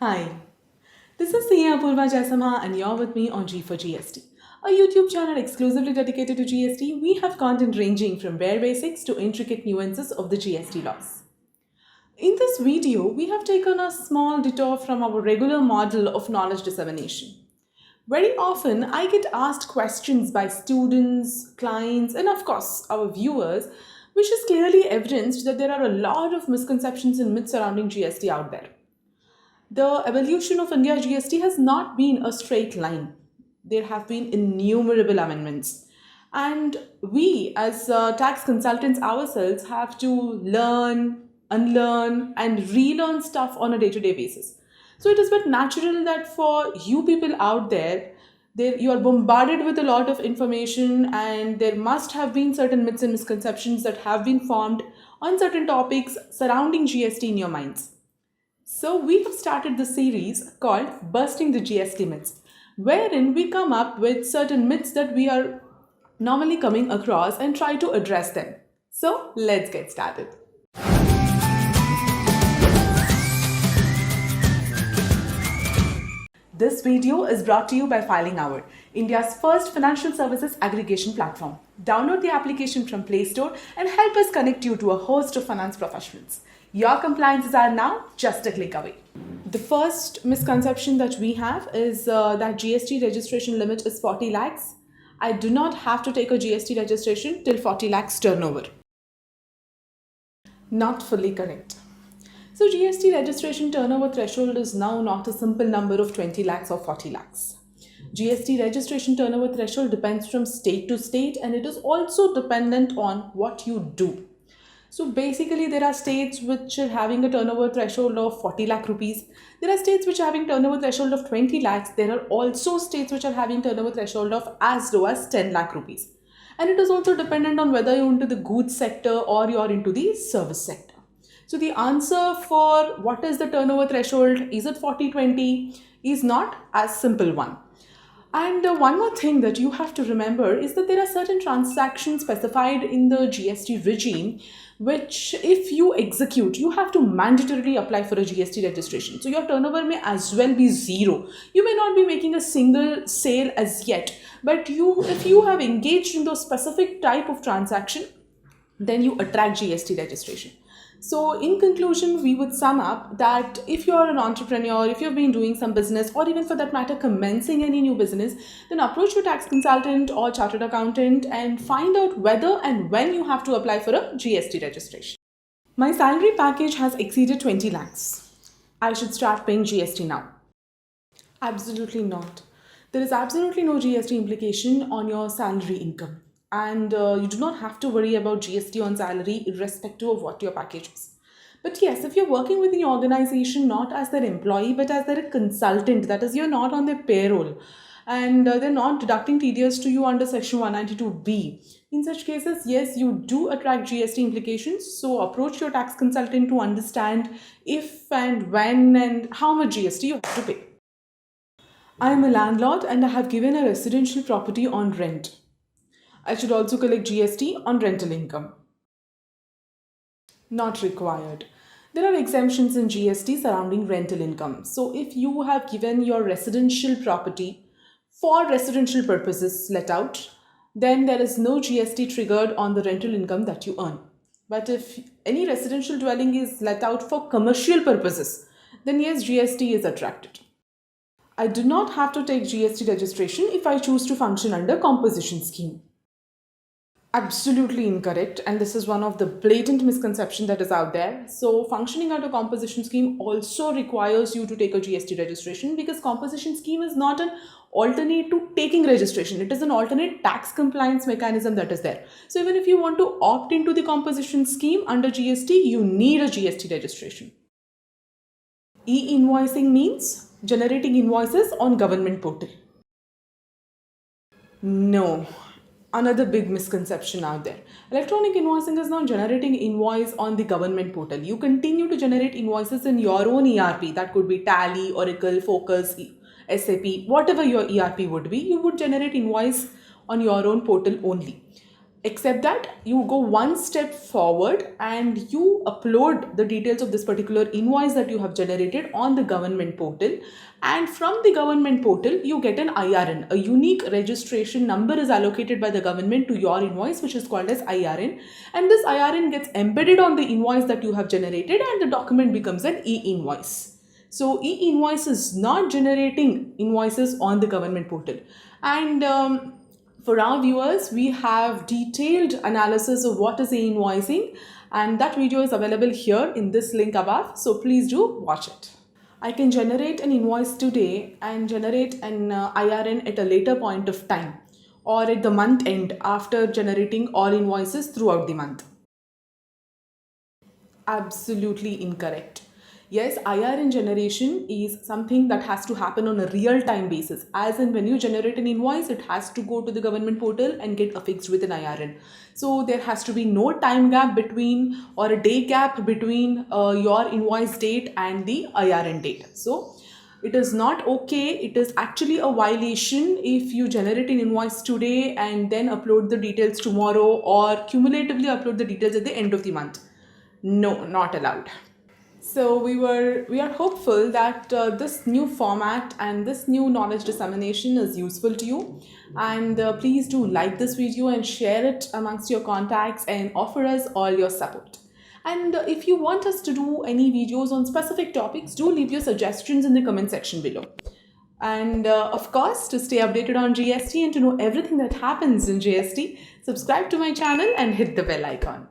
Hi, this is CA Apurva Jaisamha and you're with me on G for GST, a YouTube channel exclusively dedicated to GST. We have content ranging from bare basics to intricate nuances of the GST laws. In this video, we have taken a small detour from our regular model of knowledge dissemination. Very often, I get asked questions by students, clients, and of course, our viewers, which is clearly evidenced that there are a lot of misconceptions and myths surrounding GST out there. The evolution of India GST has not been a straight line. There have been innumerable amendments. And we, as tax consultants ourselves, have to learn, unlearn, and relearn stuff on a day to day basis. So it is but natural that for you people out there, you are bombarded with a lot of information, and there must have been certain myths and misconceptions that have been formed on certain topics surrounding GST in your minds. So, we have started the series called Busting the GST Myths, wherein we come up with certain myths that we are normally coming across and try to address them. So, let's get started. This video is brought to you by Filing Hour, India's first financial services aggregation platform. Download the application from Play Store and help us connect you to a host of finance professionals. Your compliances are now just a click away. The first misconception that we have is that GST registration limit is 40 lakhs. I do not have to take a GST registration till 40 lakhs turnover. Not fully correct. So GST registration turnover threshold is now not a simple number of 20 lakhs or 40 lakhs. GST registration turnover threshold depends from state to state, and it is also dependent on what you do. So basically, there are states which are having a turnover threshold of 40 lakh rupees. There are states which are having turnover threshold of 20 lakhs. There are also states which are having turnover threshold of as low as 10 lakh rupees. And it is also dependent on whether you're into the goods sector or you're into the service sector. So the answer for what is the turnover threshold, is it 40/20, is not as simple one. And one more thing that you have to remember is that there are certain transactions specified in the GST regime which, if you execute, you have to mandatorily apply for a GST registration. So your turnover may as well be zero. You may not be making a single sale as yet, but if you have engaged in those specific type of transaction, then you attract GST registration. So in conclusion, we would sum up that if you're an entrepreneur, if you've been doing some business, or even for that matter commencing any new business, then approach your tax consultant or chartered accountant and find out whether and when you have to apply for a GST registration. My salary package has exceeded 20 lakhs. I should start paying GST now. Absolutely not. There is absolutely no GST implication on your salary income. And you do not have to worry about GST on salary irrespective of what your package is. But yes, if you're working with the organization not as their employee but as their consultant, that is, you're not on their payroll, and they're not deducting TDS to you under Section 192B. In such cases, yes, you do attract GST implications. So approach your tax consultant to understand if and when and how much GST you have to pay. I am a landlord and I have given a residential property on rent. I should also collect GST on rental income. Not required. There are exemptions in GST surrounding rental income. So if you have given your residential property for residential purposes let out, then there is no GST triggered on the rental income that you earn. But if any residential dwelling is let out for commercial purposes, then yes, GST is attracted. I do not have to take GST registration if I choose to function under composition scheme. Absolutely incorrect, and this is one of the blatant misconception that is out there. So functioning under composition scheme also requires you to take a GST registration, because composition scheme is not an alternate to taking registration. It is an alternate tax compliance mechanism that is there. So even if you want to opt into the composition scheme under GST, you need a GST registration. E-invoicing means generating invoices on government portal. No. Another big misconception out there. Electronic invoicing is not generating invoice on the government portal. You continue to generate invoices in your own ERP. That could be Tally, Oracle, Focus, SAP, whatever your ERP would be. You would generate invoice on your own portal only. except that you go one step forward and you upload the details of this particular invoice that you have generated on the government portal, and from the government portal you get an IRN. A unique registration number is allocated by the government to your invoice, which is called as IRN, and this IRN gets embedded on the invoice that you have generated and the document becomes an e-invoice. So e-invoice is not generating invoices on the government portal. And for our viewers, we have detailed analysis of what is e-invoicing, and that video is available here in this link above, so please do watch it. I can generate an invoice today and generate an IRN at a later point of time, or at the month end after generating all invoices throughout the month. Absolutely incorrect. Yes, IRN generation is something that has to happen on a real-time basis. As in, when you generate an invoice, it has to go to the government portal and get affixed with an IRN. So there has to be no time gap between, or a day gap between your invoice date and the IRN date. So it is not okay. It is actually a violation if you generate an invoice today and then upload the details tomorrow, or cumulatively upload the details at the end of the month. No, not allowed. So we are hopeful that this new format and this new knowledge dissemination is useful to you, and please do like this video and share it amongst your contacts and offer us all your support. And if you want us to do any videos on specific topics, do leave your suggestions in the comment section below. And of course, to stay updated on GST and to know everything that happens in GST, subscribe to my channel and hit the bell icon.